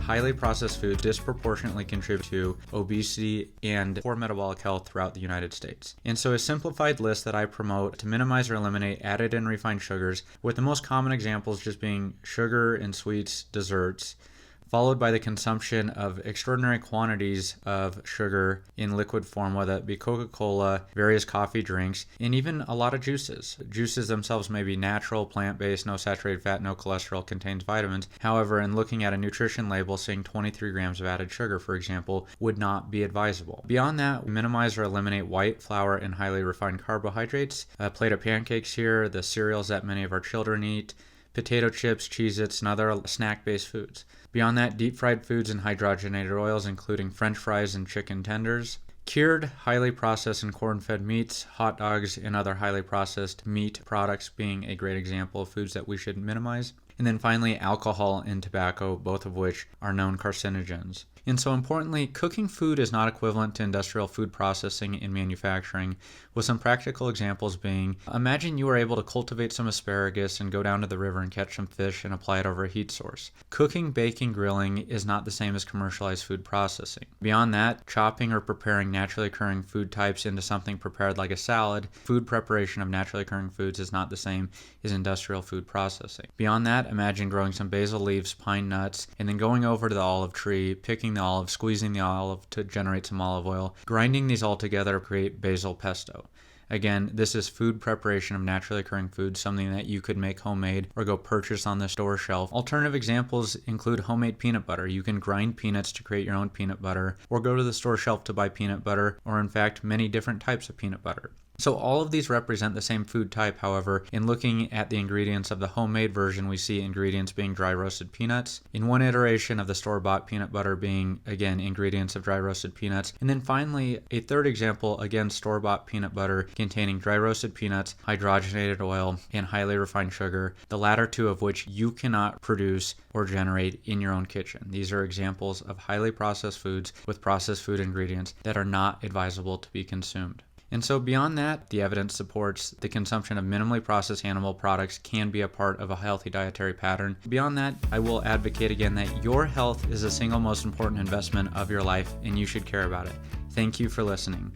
highly processed foods disproportionately contribute to obesity and poor metabolic health throughout the United States. And so a simplified list that I promote to minimize or eliminate added and refined sugars, with the most common examples just being sugar and sweets, desserts, followed by the consumption of extraordinary quantities of sugar in liquid form, whether it be Coca-Cola, various coffee drinks, and even a lot of juices. Juices themselves may be natural, plant-based, no saturated fat, no cholesterol, contains vitamins. However, in looking at a nutrition label saying 23 grams of added sugar, for example, would not be advisable. Beyond that, minimize or eliminate white flour and highly refined carbohydrates. A plate of pancakes here, the cereals that many of our children eat, potato chips, Cheez-Its, and other snack-based foods. Beyond that, deep-fried foods and hydrogenated oils, including French fries and chicken tenders. Cured, highly processed and corn-fed meats, hot dogs, and other highly processed meat products being a great example of foods that we should minimize. And then finally, alcohol and tobacco, both of which are known carcinogens. And so importantly, cooking food is not equivalent to industrial food processing and manufacturing, with some practical examples being, imagine you were able to cultivate some asparagus and go down to the river and catch some fish and apply it over a heat source. Cooking, baking, grilling is not the same as commercialized food processing. Beyond that, chopping or preparing naturally occurring food types into something prepared like a salad, food preparation of naturally occurring foods is not the same as industrial food processing. Beyond that, imagine growing some basil leaves, pine nuts, and then going over to the olive tree, picking the olive, squeezing the olive to generate some olive oil, grinding these all together to create basil pesto. Again, this is food preparation of naturally occurring foods, something that you could make homemade or go purchase on the store shelf. Alternative examples include homemade peanut butter. You can grind peanuts to create your own peanut butter, or go to the store shelf to buy peanut butter, or in fact, many different types of peanut butter. So all of these represent the same food type. However, in looking at the ingredients of the homemade version, we see ingredients being dry roasted peanuts. In one iteration of the store-bought peanut butter being, again, ingredients of dry roasted peanuts. And then finally, a third example, again, store-bought peanut butter containing dry roasted peanuts, hydrogenated oil, and highly refined sugar, the latter two of which you cannot produce or generate in your own kitchen. These are examples of highly processed foods with processed food ingredients that are not advisable to be consumed. And so beyond that, the evidence supports the consumption of minimally processed animal products can be a part of a healthy dietary pattern. Beyond that, I will advocate again that your health is the single most important investment of your life and you should care about it. Thank you for listening.